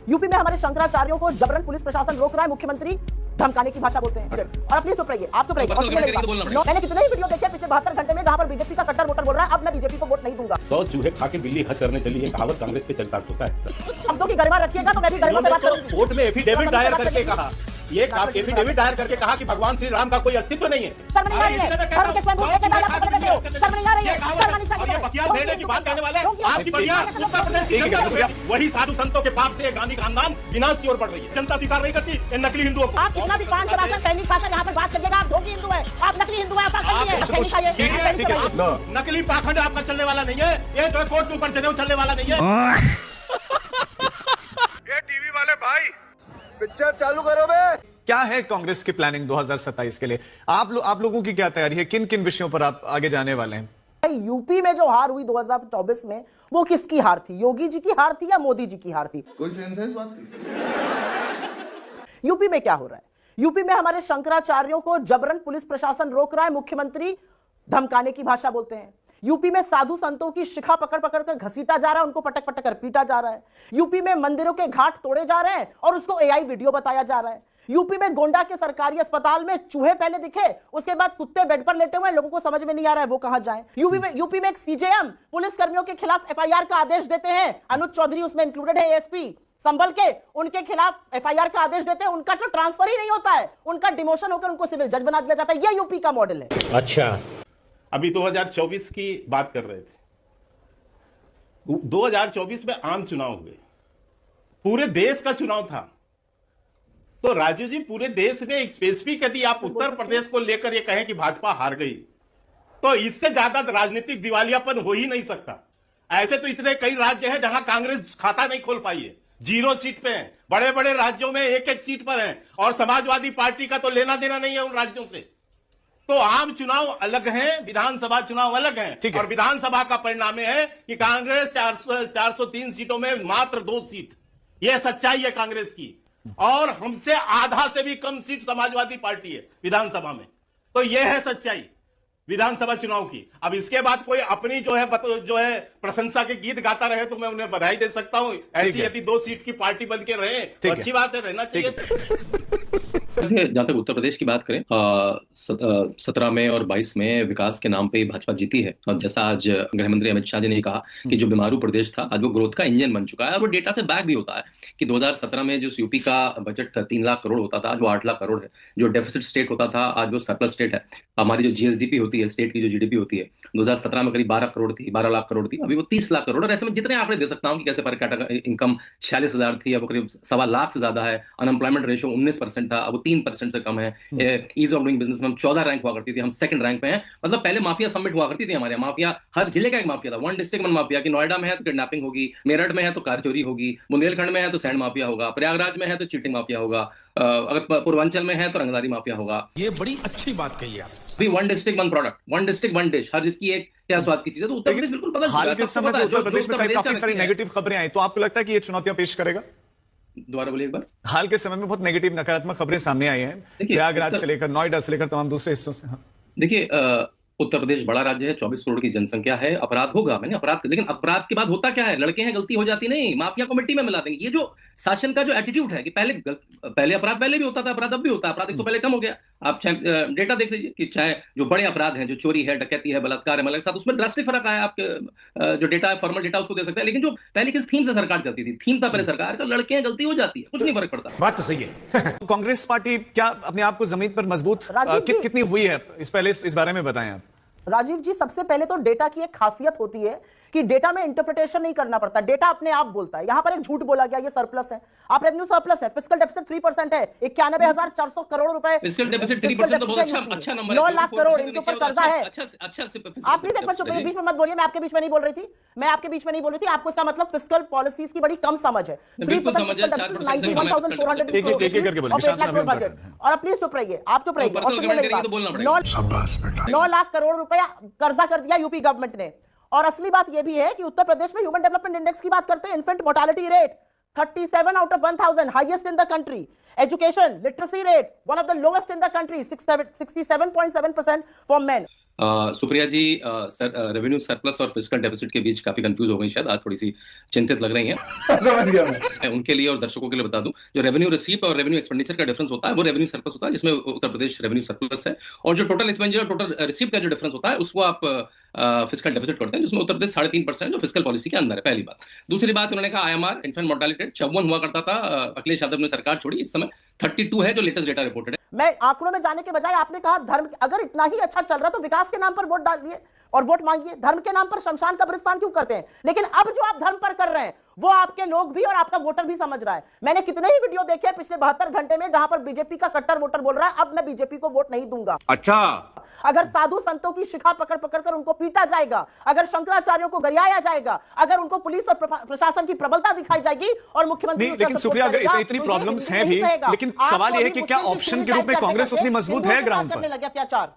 UP में हमारे शंकराचार्यों को जबरन पुलिस प्रशासन रोक रहा है, मुख्यमंत्री धमकाने की भाषा बोलते हैं। और प्लीज चुप रहिए, आप चुप रहिए। मैंने कितने ही वीडियो देखे पिछले 72 घंटे में जहां पर बीजेपी का कट्टर वोटर बोल रहा है अब मैं बीजेपी को वोट नहीं दूंगा। 100 चूहे खा के बिल्ली हंस करने चली है, कहावत कांग्रेस पे चलता होता है। शब्दों की गरिमा रखिएगा तो मैं भी गरिमा से बात करूंगी। कोर्ट में एफिडेविट दायर करके कहा, ये एफिडेविट दायर करके कहा कि भगवान श्री राम का कोई अस्तित्व नहीं है। शर्म नहीं आ रही है? धर्म के स्वयं भूत के दादा पकड़ बैठे हो, शर्म नहीं आ रही है? शर्म आनी चाहिए। बकिया देने की बात कहने वाले आपकी बकिया उत्तर प्रदेश की वही साधु संतों के पाप से गांधी खानदान विनाश की ओर बढ़ रही है। जनता स्वीकार नहीं करती इन नकली हिंदुओं को। आप कितना भी पान कराकर सैनिक खाकर यहाँ पर बात करिएगा, आप धोखी हिंदू है, आप नकली हिंदू है, नकली पाखंड आपका चलने वाला नहीं है, ये जो कोर्ट के ऊपर जनेऊ चलने वाला नहीं है। ये टीवी वाले भाई पिक्चर चालू करो बे। क्या है कांग्रेस की प्लानिंग 2027 के लिए? आप लोगों की क्या तैयारी है? किन किन विषयों पर आप आगे जाने वाले हैं? यूपी में जो हार हुई 2024 में, वो किसकी हार थी? योगी जी की हार थी या मोदी जी की हार थी? कोई सेंस है इस बात की? यूपी में क्या हो रहा है? यूपी में हमारे शंकराचार्यों को जबरन पुलिस प्रशासन रोक रहा है, मुख्यमंत्री धमकाने की भाषा बोलते हैं। यूपी में साधु संतों की शिखा पकड़ पकड़ कर घसीटा जा रहा है, उनको पटक पटक कर पीटा जा रहा है। यूपी में मंदिरों के घाट तोड़े जा रहे हैं और उसको एआई वीडियो बताया जा रहा है। यूपी में गोंडा के सरकारी अस्पताल में चूहे पहले दिखे, उसके बाद कुत्ते बेड पर लेटे हुए हैं, लोगों को समझ में नहीं आ रहा है वो कहां जाएं। यूपी में एक सीजेएम पुलिस कर्मियों के खिलाफ एफआईआर का आदेश देते हैं, अनुज चौधरी उसमें इंक्लूडेड है, एएसपी संभल के उनके खिलाफ एफआईआर का आदेश देते हैं, उनका तो ट्रांसफर ही नहीं होता है, उनका डिमोशन होकर उनको सिविल जज बना दिया जाता है। ये यूपी का मॉडल है। अच्छा, अभी 2024 की बात कर रहे थे। 2024 में आम चुनाव हुए, पूरे देश का चुनाव था। तो राजू जी, पूरे देश में एक स्पेसिफिक यदि आप उत्तर प्रदेश को लेकर ये कहें कि भाजपा हार गई, तो इससे ज्यादा राजनीतिक दिवालियापन हो ही नहीं सकता। ऐसे तो इतने कई राज्य हैं जहां कांग्रेस खाता नहीं खोल पाई है, 0 सीट पे है। बड़े बड़े राज्यों में 1-1 सीट पर है, और समाजवादी पार्टी का तो लेना देना नहीं है उन राज्यों से। तो आम चुनाव अलग हैं, विधानसभा चुनाव अलग हैं। और विधानसभा का परिणाम है कि कांग्रेस 403 सीटों में मात्र 2 सीट, यह सच्चाई है कांग्रेस की। और हमसे आधा से भी कम सीट समाजवादी पार्टी है विधानसभा में। तो यह है सच्चाई विधानसभा चुनाव की। अब इसके बाद कोई अपनी जो है प्रशंसा के गीत गाता रहे तो मैं उन्हें बधाई दे सकता हूं। ऐसी यदि 2 सीट की पार्टी बन के रहे तो अच्छी बात है, रहना चाहिए। जहां तक उत्तर प्रदेश की बात करें, 17 में और 22 में विकास के नाम पे भाजपा जीती है। और जैसा आज गृह मंत्री अमित शाह जी ने कहा कि जो बीमारू प्रदेश था आज वो ग्रोथ का इंजन बन चुका है। और वो डेटा से बैक भी होता है कि 2017 में जो यूपी का बजट 3 लाख करोड़ होता था, आज वो 8 लाख करोड़ है। जो डेफिसिट स्टेट होता था आज वो सरप्लस स्टेट है। हमारी जो जीएसडीपी होती है, स्टेट की जो जीडीपी होती है, 2017 में करीब 12 करोड़ थी, 12 लाख करोड़ थी, अभी वो 30 लाख करोड़। और ऐसे में जितने आपने दे सकता हूँ कि कैसे पर कैपिटा इनकम 46,000 थी, अब वो करीब 1.25 लाख से ज्यादा है। अनएम्प्लॉयमेंट रेशियो 19% था, अब वो 3% से कम है। ईज ऑफ डूइंग बिजनेस में हम 14 रैंक हुआ करती थी, हम 2nd रैंक पे हैं। मतलब पहले माफिया सबमिट हुआ करती थी हमारे, माफिया हर जिले का एक माफिया था, 1 डिस्ट्रिक्ट 1 माफिया। कि नोएडा में है तो किडनैपिंग होगी, मेरठ में है तो कार चोरी होगी, बुंदेलखंड में है तो सैंड माफिया होगा, प्रयागराज में है तो चीटिंग माफिया होगा, अगर पूर्वांचल में है तो रंगदारी माफिया होगा। ये बड़ी अच्छी बात कही आप। 1 डिस्ट्रिक्ट 1 प्रोडक्ट, 1 डिस्ट्रिक्ट 1 डिश, हर जिसकी एक क्या स्वाद की चीज है। तो उत्तर प्रदेश बिल्कुल बदल हाल के समय से उत्तर प्रदेश में काफी सारी नेगेटिव खबरें आई, तो आपको लगता है कि ये चुनौतियां पेश करेगा? दोबारा बोलिए एक बार। हाल के समय में बहुत नेगेटिव नकारात्मक खबरें सामने आई हैं, प्रयागराज से लेकर नोएडा से लेकर तमाम दूसरे हिस्सों से। देखिए, उत्तर प्रदेश बड़ा राज्य है, 24 करोड़ की जनसंख्या है, अपराध होगा, मैंने अपराध, लेकिन अपराध के बाद होता क्या है? लड़के हैं, गलती हो जाती नहीं, माफिया को मिट्टी में मिला देंगे। ये जो शासन का जो एटीट्यूड है कि पहले अपराध पहले भी होता था, अपराध अब भी होता है, अपराध एक तो पहले कम हो गया। आप डेटा देख लीजिए कि चाहे जो बड़े अपराध हैं, जो चोरी है, डकैती है, बलात्कार है, मतलब साथ उसमें ड्रास्टिक फर्क आया। आपके जो डेटा है, फॉर्मल डेटा, उसको दे सकते हैं। लेकिन जो पहले किस थीम से सरकार चलती थी, थीम था पहले सरकार का, लड़के हैं, गलती हो जाती है, कुछ नहीं फर्क पड़ता। बात तो सही है। कांग्रेस पार्टी क्या अपने आप को जमीन पर मजबूत कितनी हुई है, इस बारे में बताएं आप। राजीव जी, सबसे पहले तो डेटा की एक खासियत होती है कि डेटा में इंटरप्रिटेशन नहीं करना पड़ता, डेटा अपने आप बोलता है। यहां पर एक झूठ बोला गया, ये सरप्लस है, आप रेवेन्यू सरप्लस है, फिस्कल डेफिसिट 3% है, 91,400 करोड़ रुपए। फिस्कल डेफिसिट 3% तो बहुत अच्छा नंबर है। 9 लाख करोड़ इनके ऊपर कर्जा है। अच्छा आप प्लीज एक बार चुप रहिए, बीच में मत बोलिए, मैं आपके बीच में नहीं बोल रही थी, मैं आपके बीच में नहीं बोल रही थी। आपको इसका मतलब फिस्कल पॉलिसीज की बड़ी कम समझ है। 3% फिस्कल डेफिसिट 91,400 बजट। और अब प्लीज चुप रहिए, आप चुप रहिए। 9 लाख करोड़ रुपया कर्जा कर दिया यूपी गवर्नमेंट ने। और असली बात यह भी है कि उत्तर प्रदेश में ह्यूमन डेवलपमेंट इंडेक्स की बात करते हैं, infant mortality rate 37 out of 1000, highest in the country. Education literacy rate one of the lowest in the country, 67.7% for men. Supriya ji revenue surplus और फिस्कल डेफिसिट के बीच काफी कंफ्यूज हो गई, शायद आज थोड़ी सी चिंतित लग रही हैं। समझ गया मैं। उनके लिए और दर्शकों के लिए बता दूं, जो रेवेन्यू रिसीप्ट और रेवेन्यू एक्सपेंडिचर का डिफरेंस होता है वो रेवेन्यू सरप्लस होता है, जिसमें उत्तर प्रदेश रेवेन्यू सरप्लस है, और जो टोटल एक्सपेंडिचर टोटल रिसीप्ट का जो डिफरेंस होता है उसको आप फिस्कल डेफिसिट करते हैं, जिसमें उत्तर प्रदेश 3.5% जो फिस्कल पॉलिसी के अंदर है। पहली बात। दूसरी बात, उन्होंने कहा IMR इन्फेंट मोर्टालिटी 54 हुआ करता था अखिलेश यादव ने सरकार छोड़ी, इस समय 32 है जो लेटेस्ट डेटा रिपोर्टेड है। मैं आंकड़ों में जाने के बजाय आपने कहा धर्म, अगर इतना ही अच्छा चल रहा तो विकास के नाम पर वोट डालिए और वोट मांगिए, धर्म के नाम पर शमशान कब्रिस्तान क्यों करते हैं? लेकिन अब जो आप धर्म पर कर रहे हैं वो आपके लोग भी और आपका वोटर भी समझ रहा है। मैंने कितने ही वीडियो देखे हैं पिछले 72 घंटे में जहां पर बीजेपी का कट्टर वोटर बोल रहा है अब मैं बीजेपी को वोट नहीं दूंगा। अच्छा, अगर साधु संतों की शिखा पकड़ पकड़ कर उनको पीटा जाएगा, अगर शंकराचार्यों को गरियाया जाएगा, अगर उनको पुलिस और प्रशासन की प्रबलता दिखाई जाएगी और मुख्यमंत्री नहीं, लेकिन सुप्रिया अगर इतनी प्रॉब्लम्स हैं भी, लेकिन सवाल यह है कि क्या ऑप्शन के रूप में कांग्रेस उतनी मजबूत है ग्राउंड पर? लगे अत्याचार।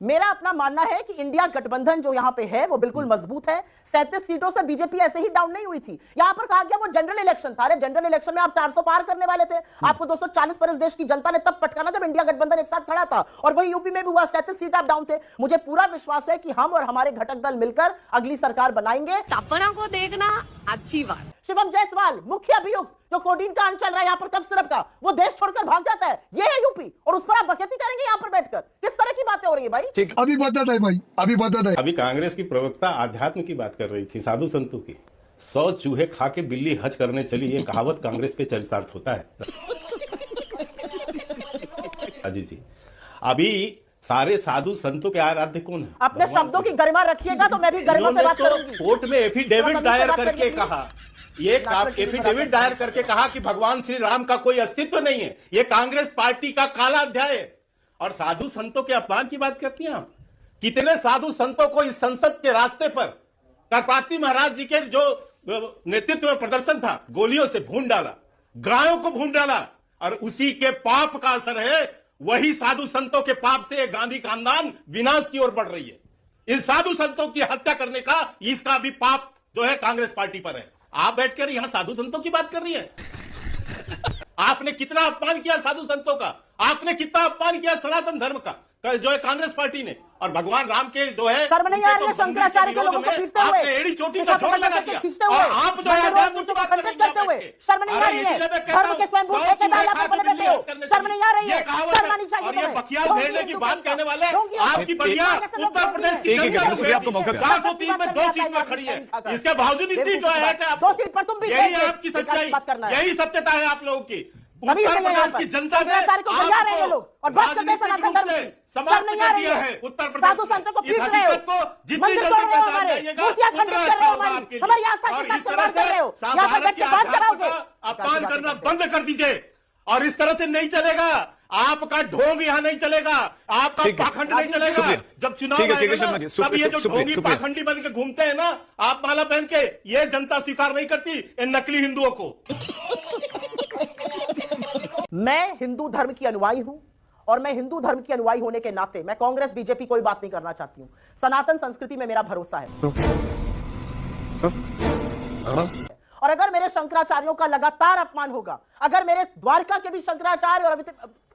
मेरा अपना मानना है कि इंडिया गठबंधन जो यहां पे है वो बिल्कुल मजबूत है। 37 सीटों से बीजेपी ऐसे ही डाउन नहीं हुई थी। यहां पर कहा गया वो जनरल इलेक्शन था। अरे जनरल इलेक्शन में आप 400 पार करने वाले थे, आपको 240 पर इस देश की जनता ने तब पटकाना जब इंडिया गठबंधन एक साथ खड़ा था, और वही यूपी में भी हुआ। 37 सीट आप डाउन थे। मुझे पूरा विश्वास है कि हम और हमारे घटक दल मिलकर अगली सरकार बनाएंगे। सपना को देखना अच्छी बात। शिवम जायसवाल मुख्य अभियुक्त जो कोडीन कांड चल रहा है यहां पर कफ सिरप का, वो देश छोड़कर भाग जाता है। ये है यूपी, और उस पर आप बकैती करेंगे यहां पर बैठकर? किस तरह की बातें हो रही है भाई? ठीक, अभी बता है भाई, अभी बता है। अभी कांग्रेस की प्रवक्ता आध्यात्म की बात कर रही थी, साधु संतों की। 100 चूहे खा के बिल्ली हज करने चली, ये कहावत कांग्रेस पे चरितार्थ होता है। अजी जी, अभी सारे साधु संतों के आराध्य कौन है? अपने शब्दों की गरिमा रखिए तो मैं भी गरिमा से बात करूंगी। कोर्ट में एफिडेविट दायर करके कहा, ये एफिडेविट दायर करके कहा कि भगवान श्री राम का कोई अस्तित्व नहीं है, ये कांग्रेस पार्टी का काला अध्याय है। और साधु संतों के अपमान की बात करती हैं आप। कितने साधु संतों को इस संसद के रास्ते पर करपाती महाराज जी के जो नेतृत्व में प्रदर्शन था, गोलियों से भून डाला, गायों को भून डाला, और उसी के पाप का असर है। वही साधु संतों के पाप से गांधी खानदान विनाश की ओर बढ़ रही है। इन साधु संतों की हत्या करने का, इसका भी पाप जो है कांग्रेस पार्टी पर है। आप बैठकर यहां साधु संतों की बात कर रही है। आपने कितना अपमान किया साधु संतों का, आपने कितना अपमान किया सनातन धर्म का जो है कांग्रेस पार्टी ने। और भगवान राम के जो है शर्म नहीं आ रही है शंकराचार्य के लोगों को पीटते हुए, आपने एड़ी चोटी का जोड़ लगा दिया, और आप जो है आध्यात्म की बात करते हुए शर्म नहीं आ रही है? धर्म के स्वयं भूत ठेकेदार आप बने बैठे हो, शर्म नहीं आ रही है? शर्म आनी चाहिए। और ये बखियाल भेड़ने की बात कहने वाले आपकी बढ़िया उत्तर प्रदेश की आपको मौका 403 में 2 सीट पर खड़ी है, इसके बावजूद इतनी जो है 2 सीट पर तुम भी, यही है आपकी सच्चाई, यही सत्यता है आप लोगों की। उत्तर प्रदेश की जनता ने और बात करते हैं सनातन धर्म की, समाप्त कर दिया है उत्तर प्रदेश। साधु संतों को पीट रहे हो, जितनी जल्दी पहचान जाइएगा उतना अच्छा होगा आपके लिए। हमारी आस्था और के इस साथ तरह कर रहे हो, से यहाँ पर बैठ के बात कराओगे। अपमान करना बंद कर दीजिए, और इस तरह से नहीं चलेगा। आपका ढोंग यहाँ नहीं चलेगा, आपका पाखंड नहीं चलेगा। जब चुनाव आएगा ना, तब ये जो ढोंगी पाखंडी बन के घूमते हैं ना, आप माला पहन के, ये जनता स्वीकार नहीं करती इन नकली हिंदुओं को। मैं हिंदू धर्म की अनुयायी हूं, और मैं हिंदू धर्म की अनुयायी होने के नाते मैं कांग्रेस बीजेपी कोई बात नहीं करना चाहती हूं। सनातन संस्कृति में मेरा भरोसा है। और अगर मेरे शंकराचार्यों का लगातार अपमान होगा, अगर मेरे द्वारका के भी शंकराचार्य और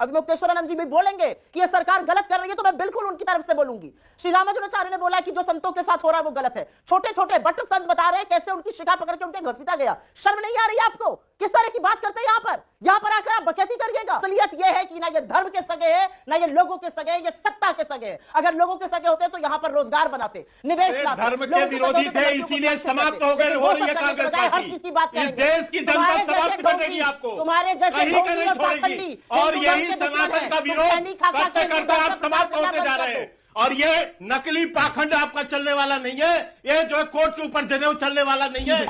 अभिमुक्तेश्वरानंद जी भी बोलेंगे कि यह सरकार गलत कर रही है, तो मैं बिल्कुल उनकी तरफ से बोलूंगी। श्री रामानुजाचार्य ने बोला कि जो संतों के साथ हो रहा है वो गलत है। छोटे छोटे बटुक संत बता रहे हैं कैसे उनकी शिखा पकड़ के उनके घसीटा गया। शर्म नहीं आ रही है आपको? किस तरह की बात करते हैं यहाँ पर आकर आप बकैती करिएगा। असलियत यह है कि ना ये धर्म के सगे है, ना ये लोगों के सगे, ये सत्ता के सगे है। अगर लोगों के सगे होते तो यहाँ पर रोजगार बनाते, निवेश लाते। धर्म के विरोधी थे, इसीलिए समाप्त हो गए, हो रही है कांग्रेस पार्टी। इस देश की जनता समाप्त कर देगी आपको, तुम्हारे जैसे कहीं का नहीं छोड़ेगी। और यही सनातन का विरोध करते करते आप समाप्त होते जा रहे हैं। और ये नकली पाखंड आपका चलने वाला नहीं है, ये जो है कोर्ट के ऊपर जनेऊ चलने वाला नहीं है।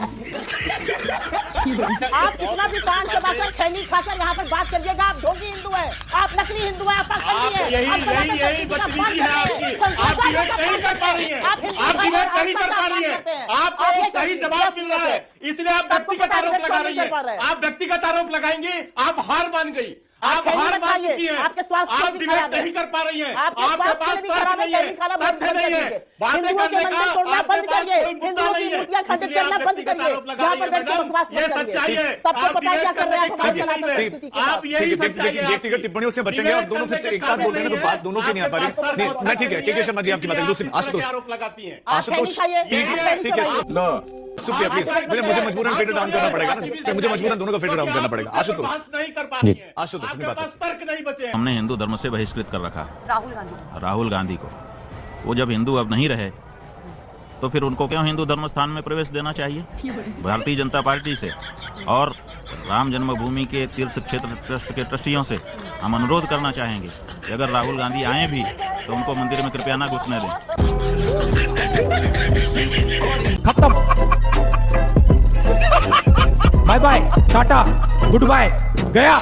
आप कितना भी कान चबाकर खैनी खाकर यहाँ पर बात करिएगा, आप ढोंगी हिंदू है, आप नकली हिंदू है, आप पाखंडी है। यही बदतमीजी है आपकी। आप डिबेट नहीं कर पा रही है, आप डिबेट नहीं कर पा रही है। आपको सही जवाब मिल रहा है, इसलिए आप व्यक्तिगत आरोप लगा रही है। आप व्यक्तिगत आरोप लगाएंगी, आप हार मान गई। आप खैनी हार मत मान खाइए, चुकी हैं। आपके स्वास्थ्य के आप लिए भी डिबेट खराब है। नहीं कर पा रही हैं। आपके आपके स्वास्थ्य पास के लिए भी तर्क खराब है, नहीं है, खैनी खाना बंद तथ्य नहीं है, कीजिए। बातें हिंदुओं के करने का मंदिर तोड़ना आपके बंद पास करिए, कोई मुद्दा हिंदुओं की नहीं है। मूर्तियां खंडित इसलिए करना आप बंद व्यक्तिगत करिए, आरोप लगा यहाँ रही पर हैं, बैठ के मैडम। बकवास ये मत सच्चाई करिए। है। सबको आप पता है क्या डिबेट कर रहे हैं आप, करने हमारे के सनातन काबिल नहीं संस्कृति है। के आप साथ। यही ठीक है, सच्चाई है व्यक्तिगत आपकी। टिप्पणियों से बचेंगे और दोनों फिर से एक साथ बोल रहे हैं तो बात दोनों की नहीं आ पा रही। नहीं, मैं ठीक है, के शर्मा जी आपकी बात है। दूसरी आशुतोष, आरोप लगाती हैं। आप खैनी आशुतोष, खाइए, ठीक आप है, खैनी ठीक है, खाइए। शुक्रिया प्लीज। मुझे मजबूरन फेडर डाउन करना पड़ेगा ना, मुझे मजबूरन दोनों का फेडर डाउन करना पड़ेगा। आशुतोष, बहस नहीं कर पा रही हैं। आशुतोष, अपनी आपके बात पास तर्क नहीं बचे हैं। हमने हिंदू धर्म से बहिष्कृत कर रखा है राहुल गांधी को। वो जब हिंदू अब नहीं रहे तो फिर उनको क्यों हिंदू धर्म स्थान में प्रवेश देना चाहिए? भारतीय जनता पार्टी से और राम जन्मभूमि के तीर्थ क्षेत्र ट्रस्ट के ट्रस्टियों से हम अनुरोध करना चाहेंगे कि अगर राहुल गांधी आए भी तो उनको मंदिर में कृपया ना घुसने दें। खत्म। Bye bye, tata, goodbye, गया।